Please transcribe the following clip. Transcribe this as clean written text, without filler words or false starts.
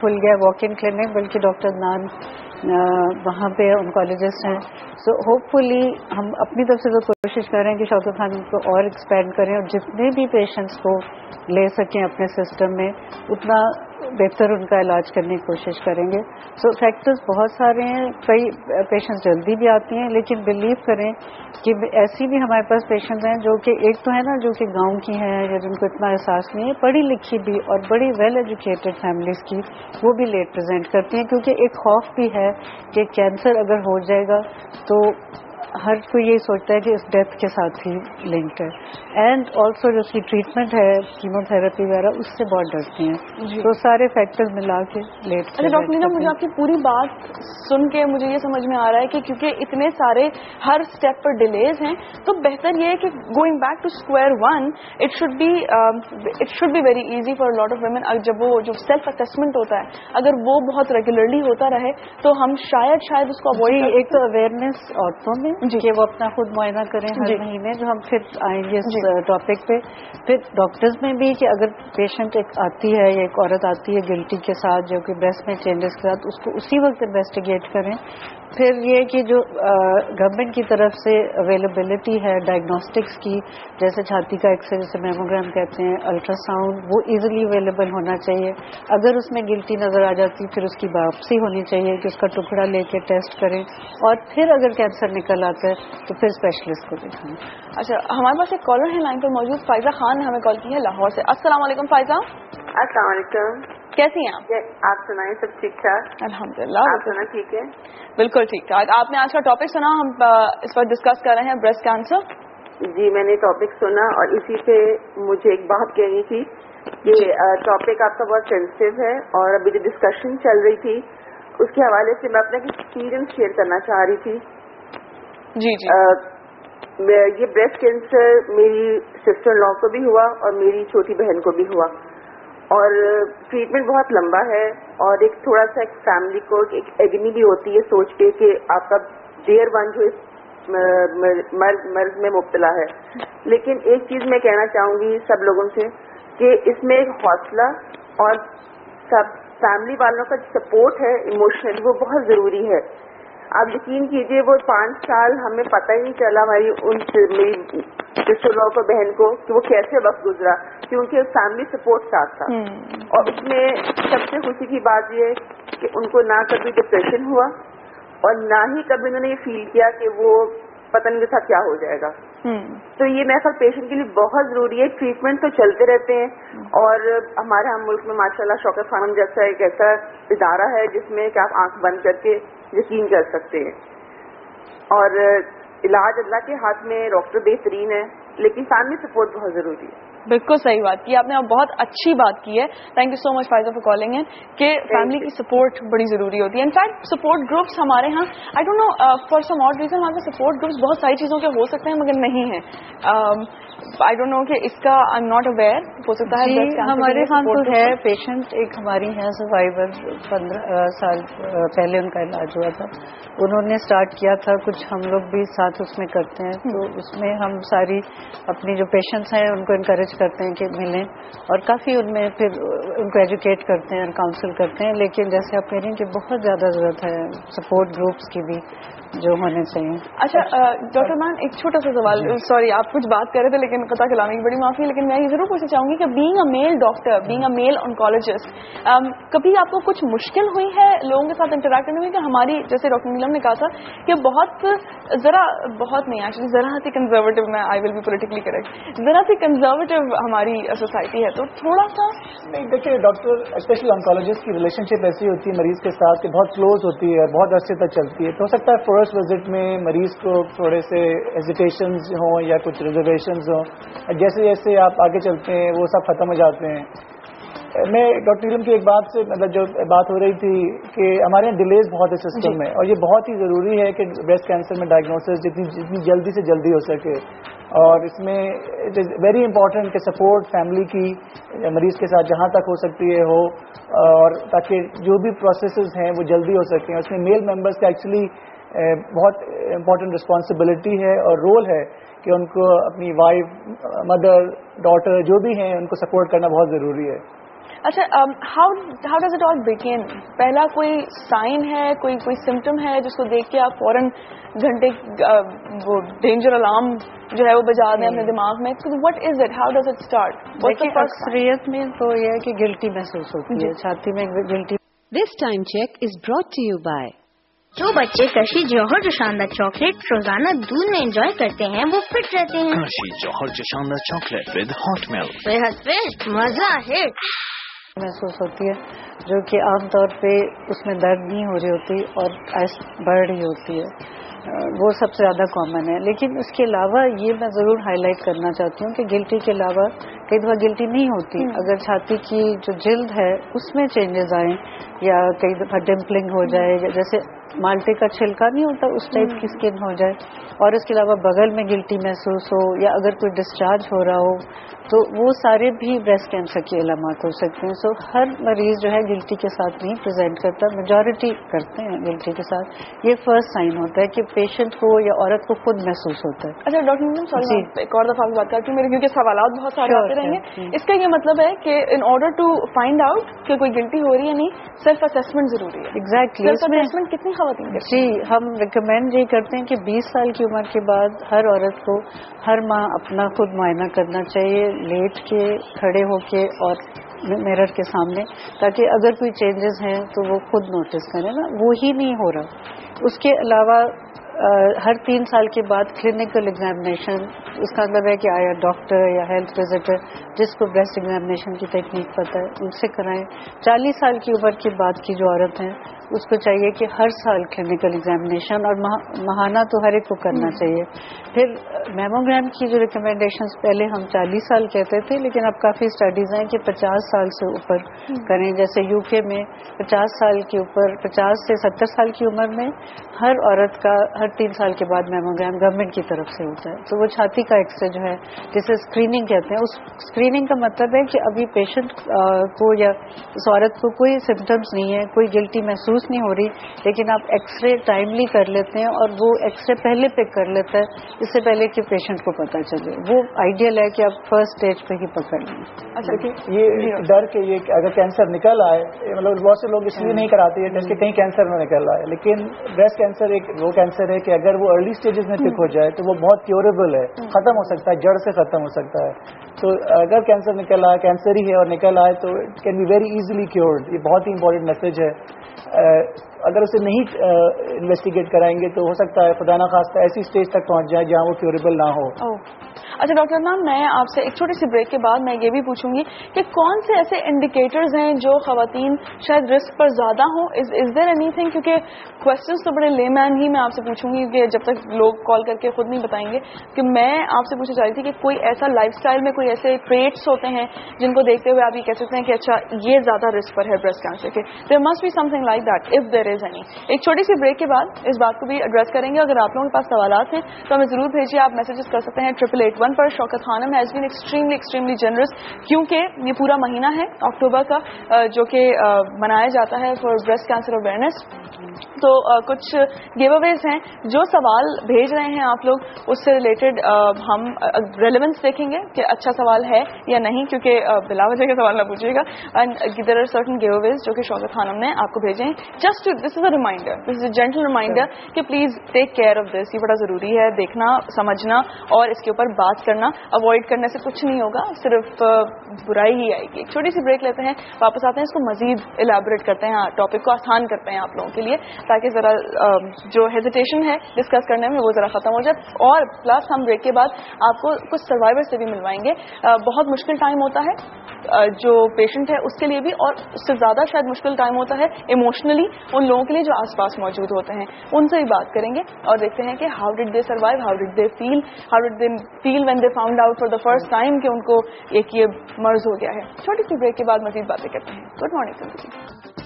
کھل گیا walk in clinic, بلکہ ڈاکٹر نان وہاں پہ انکالوجسٹ ہیں. سو ہوپ فلی ہم اپنی طرف سے تو کوشش کر رہے ہیں کہ شوکت خان کو اور ایکسپینڈ کریں, اور جتنے بھی پیشنٹس کو لے سکیں اپنے سسٹم میں اتنا بہتر ان کا علاج کرنے کی کوشش کریں گے. سو فیکٹرز بہت سارے ہیں, کئی پیشنٹس جلدی بھی آتی ہیں, لیکن بلیو کریں کہ ایسی بھی ہمارے پاس پیشنٹس ہیں جو کہ ایک تو ہے نا جو کہ گاؤں کی ہیں یا جن کو اتنا احساس نہیں ہے, پڑھی لکھی بھی اور بڑی ویل ایجوکیٹڈ فیملیز کی, وہ بھی لیٹ پریزنٹ کرتی ہیں کیونکہ ایک خوف بھی ہے کہ کینسر اگر ہو جائے گا تو ہر کوئی یہی سوچتا ہے کہ اس ڈیتھ کے ساتھ ہی لنکڈ ہے, اینڈ آلسو جو اس کی ٹریٹمنٹ ہے کیمو تھراپی وغیرہ اس سے بہت ڈرتی ہیں. تو سارے فیکٹرز ملا کے لیٹ. اچھا ڈاکٹر نیلم, مجھے آپ کی پوری بات سن کے مجھے یہ سمجھ میں آ رہا ہے کہ کیونکہ اتنے سارے ہر اسٹیپ پر ڈیلیز ہیں تو بہتر یہ ہے کہ going back to square one it should be very easy for lot of women. جب وہ جو سیلف اسسمنٹ ہوتا ہے اگر وہ بہت ریگولرلی ہوتا رہے تو ہم شاید اس کو اوائڈ. ایک تو اویئرنیس عورتوں میں کہ وہ اپنا خود معائنہ کریں ہر مہینے, جو ہم پھر آئیں گے اس ٹاپک پہ. پھر ڈاکٹرز میں بھی کہ اگر پیشنٹ ایک آتی ہے یا ایک عورت آتی ہے گلٹی کے ساتھ جو کہ بریسٹ میں چینجز کے ساتھ, اس کو اسی وقت انویسٹیگیٹ کریں. پھر یہ کہ جو گورنمنٹ کی طرف سے اویلیبلٹی ہے ڈائگنوسٹکس کی, جیسے چھاتی کا ایکس رے جسے میموگرام کہتے ہیں, الٹرا ساؤنڈ, وہ ایزیلی اویلیبل ہونا چاہیے. اگر اس میں گلٹی نظر آ جاتی پھر اس کی باپسی ہونی چاہیے کہ اس کا ٹکڑا لے کے ٹیسٹ کریں, اور پھر اگر کینسر نکل آتا ہے تو پھر اسپیشلسٹ کو دکھائیں. اچھا, ہمارے پاس ایک کالر ہے لائن پر موجود, فائزہ خان نے ہمیں کال کی ہے لاہور سے. السلام علیکم فائزہ. السلام علیکم, کیسی ہیں آپ؟ آپ سنائیں, سب ٹھیک ٹھاک؟ الحمدللہ. آپ سنا ٹھیک ہے؟ بالکل ٹھیک ٹھاک. آپ نے آج کا ٹاپک سنا, ہم اس پر ڈسکس کر رہے ہیں بریسٹ کینسر. جی میں نے ٹاپک سنا اور اسی پہ مجھے ایک بات کہنی تھی کہ ٹاپک آپ کا بہت سینسٹیو ہے, اور ابھی جو ڈسکشن چل رہی تھی اس کے حوالے سے میں اپنا ایکسپیرینس شیئر کرنا چاہ رہی تھی. جی یہ بریسٹ کینسر میری سسٹر لا کو بھی ہوا اور میری چھوٹی بہن کو بھی ہوا, اور ٹریٹمنٹ بہت لمبا ہے, اور ایک تھوڑا سا ایک فیملی کو ایک ایگنی بھی ہوتی ہے سوچ کے کہ آپ کا ڈیئر ون جو اس مرض میں مبتلا ہے. لیکن ایک چیز میں کہنا چاہوں گی سب لوگوں سے کہ اس میں ایک حوصلہ اور سب فیملی والوں کا سپورٹ ہے ایموشنل, وہ بہت ضروری ہے. آپ یقین کیجئے وہ 5 سال ہمیں پتہ ہی نہیں چلا ہماری میری سسٹر لا کو, بہن کو, کہ وہ کیسے وقت گزرا, کیونکہ فیملی سپورٹ ساتھ تھا. اور اس میں سب سے خوشی کی بات یہ ہے کہ ان کو نہ کبھی ڈپریشن ہوا اور نہ ہی کبھی انہوں نے یہ فیل کیا کہ وہ پتہ نہیں تھا کیا ہو جائے گا. تو یہ میرے خیال پیشنٹ کے لیے بہت ضروری ہے. ٹریٹمنٹ تو چلتے رہتے ہیں, اور ہمارے ہم ملک میں ماشاءاللہ شوکت خانم جیسا ایک ایسا ادارہ ہے جس میں کہ آپ آنکھ بند کر کے یقین کر سکتے ہیں, اور علاج اللہ کے ہاتھ میں, ڈاکٹر بہترین ہے, لیکن فیملی سپورٹ بہت ضروری ہے. بالکل صحیح بات کی آپ نے, اور بہت اچھی بات کی ہے. Thank you so much Faiza for calling in, کہ فیملی کی سپورٹ بڑی ضروری ہوتی ہے. انفیکٹ سپورٹ گروپس ہمارے ہاں I don't know for some odd reason ہمارے سپورٹ گروپس بہت ساری چیزوں کے ہو سکتے ہیں مگر نہیں ہیں. آئی ڈونٹ نو کہ اس کا آئی ایم ناٹ اویئر, ہو سکتا ہے ہمارے ہاں تو ہے پیشنٹ ایک ہماری ہیں سروائیور, 15 سال پہلے ان کا علاج ہوا تھا, انہوں نے اسٹارٹ کیا تھا, کچھ ہم لوگ بھی ساتھ اس میں کرتے ہیں. تو اس میں ہم ساری اپنی جو پیشنٹس ہیں ان کو انکریج کرتے ہیں کہ ملیں, اور کافی ان میں پھر ان کو ایجوکیٹ کرتے ہیں, کاؤنسل کرتے ہیں. لیکن جیسے آپ کہہ رہی ہیں کہ بہت زیادہ ضرورت ہے سپورٹ گروپس کی بھی جو ہونے چاہیے. اچھا ڈاکٹر مان, ایک چھوٹا سا سوال, سوری آپ کچھ بات کر رہے تھے لیکن قطع کلامی کی بڑی معافی ہے, لیکن میں یہ ضرور پوچھنا چاہوں گی کہ being a male doctor, being a male oncologist, کبھی آپ کو کچھ مشکل ہوئی ہے لوگوں کے ساتھ انٹریکٹ کرنے میں؟ کہ ہماری جیسے ڈاکٹر نیلم نے کہا تھا کہ بہت نہیں ایکچولی ذرا سی کنزرویٹو, میں آئی ول بی پولیٹیکلی کریکٹ, ذرا سی کنزرویٹو ہماری سوسائٹی ہے, تو تھوڑا سا نہیں. دیکھیے ڈاکٹر اسپیشلی آنکولوجسٹ کی ریلیشن شپ ایسی ہوتی ہے مریض کے ساتھ کہ بہت کلوز ہوتی ہے, بہت عرصے تک چلتی ہے. تو ہو سکتا ہے فرسٹ وزٹ میں مریض کو تھوڑے سے ہیزیٹیشنز ہوں یا کچھ ریزرویشنز ہوں, جیسے جیسے آپ آگے چلتے ہیں وہ سب ختم ہو جاتے ہیں. میں ڈاکٹر نیلم کی ایک بات سے مطلب جو بات ہو رہی تھی کہ ہمارے یہاں ڈیلیز بہت ہے سسٹم میں, اور یہ بہت ہی ضروری ہے کہ بریسٹ کینسر میں ڈائگنوسس جتنی جلدی سے جلدی ہو سکے. اور اس میں اٹ از ویری امپورٹنٹ کہ سپورٹ فیملی کی مریض کے ساتھ جہاں تک ہو سکتی ہے ہو, اور تاکہ جو بھی پروسیسز ہیں وہ جلدی ہو سکیں. اس میں میل ممبرس کا ایکچولی بہت امپورٹنٹ رسپانسبلٹی ہے اور رول ہے کہ ان کو اپنی وائف, مدر, ڈاٹر جو بھی ہیں ان کو سپورٹ کرنا بہت ضروری ہے. اچھا, how does it all begin? پہلا کوئی سائن ہے, کوئی سمٹم ہے جس کو دیکھ کے آپ فوراً گھنٹے وہ ڈینجر الارم جو ہے وہ بجا دیں اپنے دماغ میں؟ What is it, how does it start? اکثریت میں تو یہ ہے کہ گلٹی محسوس ہوتی ہے, چھاتی میں گلٹی. This time check is brought to you by. جو بچے کرشی جوہر جو شاندار چاکلیٹ روزانہ دودھ میں انجوائے کرتے ہیں وہ فٹ رہتے ہیں. کرشی جوہر جو شاندار چاکلیٹ ود ہاٹ ملک, صحت فٹ, مزہ ہے. محسوس ہوتی ہے جو کہ عام طور پہ اس میں درد نہیں ہو رہی ہوتی اور بڑھ رہی ہوتی ہے, وہ سب سے زیادہ کامن ہے. لیکن اس کے علاوہ یہ میں ضرور ہائی لائٹ کرنا چاہتی ہوں کہ گلٹی کے علاوہ کئی دفعہ گلٹی نہیں ہوتی. اگر چھاتی کی جو جلد ہے اس میں چینجز آئیں یا کئی دفعہ ڈمپلنگ ہو جائے, جیسے مالٹے کا چھلکا نہیں ہوتا اس ٹائپ کی اسکن ہو جائے, اور اس کے علاوہ بغل میں گلٹی محسوس ہو, یا اگر کوئی ڈسچارج ہو رہا ہو, تو وہ سارے بھی بریسٹ کینسر کی علامات ہو سکتے ہیں. سو ہر مریض جو ہے گلٹی کے ساتھ نہیں پریزنٹ کرتا, میجورٹی کرتے ہیں گلٹی کے ساتھ. یہ فرسٹ سائن ہوتا ہے کہ پیشنٹ کو یا عورت کو خود محسوس ہوتا ہے. اچھا ڈاکٹر سوری ایک اور دفعہ بات کرتی ہوں میرے, کیونکہ سوالات بہت سارے آتے رہیں گے. اس کا یہ مطلب ہے کہ in order to find out کہ کوئی گلٹی ہو رہی ہے نہیں, سیلف اسسمنٹ ضروری ہے. ایگزیکٹلی. سیلف اسسمنٹ کتنی خواتین کرتی ہیں؟ جی, ہم ریکمینڈ یہ کرتے ہیں کہ 20 سال کی عمر کے بعد ہر عورت کو ہر ماہ اپنا خود معائنہ کرنا چاہیے, لیٹ کے, کھڑے ہو کے اور میرر کے سامنے, تاکہ اگر کوئی چینجز ہیں تو وہ خود نوٹس کریں نا. وہی نہیں ہو رہا. اس کے علاوہ ہر 3 سال کے بعد کلینکل ایگزامینیشن, اس کا مطلب ہے کہ آیا ڈاکٹر یا ہیلتھ وزٹر جس کو بریسٹ ایگزامینیشن کی ٹیکنیک پتہ ہے ان سے کرائیں. 40 سال کی عمر کے بعد کی جو عورت ہیں اس کو چاہیے کہ ہر سال کلینکل ایگزامینیشن, اور ماہانہ تو ہر ایک کو کرنا چاہیے. پھر میموگرام کی جو ریکمنڈیشنز پہلے ہم 40 سال کہتے تھے, لیکن اب کافی اسٹڈیز ہیں کہ 50 سال سے اوپر کریں. جیسے یو کے میں 50 سال کے اوپر, 50 سے 70 سال کی عمر میں ہر عورت کا ہر 3 سال کے بعد میموگرام گورنمنٹ کی طرف سے ہوتا ہے. تو وہ چھاتی کا ایکس رے جو ہے جسے اسکریننگ کہتے ہیں, اس اسکریننگ کا مطلب ہے کہ ابھی پیشنٹ کو یا اس عورت کو کوئی سمٹمز نہیں ہے, کوئی گلٹی محسوس نہیں ہو رہی, لیکن آپ ایکس رے ٹائملی کر لیتے ہیں اور وہ ایکس رے پہلے پک کر لیتا ہے اس سے پہلے کہ پیشنٹ کو پتہ چلے. وہ آئیڈیل ہے کہ آپ فرسٹ اسٹیج پہ ہی پکڑ لیں. اچھا یہ ڈر کہ یہ اگر کینسر نکل آئے, مطلب بہت سے لوگ اس لیے نہیں کراتے ہیں کہ کہیں کینسر نہ نکل آئے, لیکن بریسٹ کینسر ایک وہ کینسر ہے کہ اگر وہ ارلی اسٹیجز میں پک ہو جائے تو وہ بہت کیوریبل ہے, ختم ہو سکتا ہے, جڑ سے ختم ہو سکتا ہے. تو اگر کینسر نکل آئے, کینسر ہی ہے اور نکل آئے, تو it can be very easily cured. یہ بہت ہی امپورٹنٹ میسج ہے. اگر اسے نہیں انویسٹیگیٹ کرائیں گے تو ہو سکتا ہے خدا نخواستہ ایسی اسٹیج تک پہنچ جائے جہاں وہ کیوریبل نہ ہو. اچھا ڈاکٹر عدنان, میں آپ سے ایک چھوٹی سی بریک کے بعد میں یہ بھی پوچھوں گی کہ کون سے ایسے انڈیکیٹرز ہیں جو خواتین شاید رسک پر زیادہ ہوں؟ از دیر اینی تھنگ؟ کیونکہ کوشچنس تو بڑے لے مین ہی میں آپ سے پوچھوں گی کہ جب تک لوگ کال کر کے خود نہیں بتائیں گے, کہ میں آپ سے پوچھنا چاہ رہی تھی کہ کوئی ایسا لائف اسٹائل میں کوئی ایسے ٹریٹس ہوتے ہیں جن کو دیکھتے ہوئے آپ یہ کہہ سکتے ہیں کہ اچھا یہ زیادہ رسک پر ہے برسٹ کینسر کے. There must be something like that if there is any. ایک چھوٹی سی بریک کے بعد اس بات کو بھی ایڈریس کریں گے. اگر آپ لوگوں کے پاس سوالات ہیں تو ہمیں ضرور بھیجیے. آپ میسیجز کر سکتے ہیں 8881 پر. شوکت خانم ہیز بین ایکسٹریملی جنرس, کیونکہ یہ پورا مہینہ ہے اکتوبر کا جو کہ منایا جاتا ہے فار بریسٹ کینسر اویئرنیس. تو کچھ گیو اویز ہیں. جو سوال بھیج رہے ہیں آپ لوگ اس سے ریلیٹڈ ہم ریلیونس دیکھیں گے کہ اچھا سوال ہے یا نہیں, کیونکہ بلا وجہ کا سوال نہ پوچھیے گا. And there are certain giveaways جو کہ شوکت خانم نے آپ کو بھیجے ہیں. Just this is a reminder, this is a gentle reminder کہ please take care of this. یہ بڑا ضروری ہے دیکھنا, سمجھنا اور اس کے اوپر بات کرنا. اوائڈ کرنے سے کچھ نہیں ہوگا, صرف برائی ہی آئے گی. ایک چھوٹی سی بریک لیتے ہیں, واپس آتے ہیں, اس کو مزید الیبوریٹ کرتے ہیں, ٹاپک کو آسان کرتے ہیں آپ لوگوں کے لیے, تاکہ ذرا جو ہیزیٹیشن ہے ڈسکس کرنے میں وہ ذرا ختم ہو جائے. اور پلس ہم بریک کے بعد آپ کو کچھ سروائیور سے بھی ملوائیں گے. بہت مشکل ٹائم ہوتا ہے جو پیشنٹ ہے اس کے لیے بھی, اور اس سے زیادہ شاید مشکل ٹائم ہوتا ہے ایموشنلی ان لوگوں کے لیے جو آس پاس موجود ہوتے ہیں. ان سے بھی بات کریں گے اور دیکھتے ہیں کہ how did they survive, how did they feel when they found out for the first time کہ ان کو ایک یہ مرض ہو گیا ہے. چھوٹی سی بریک کے بعد مزید باتیں کرتے ہیں. Good morning.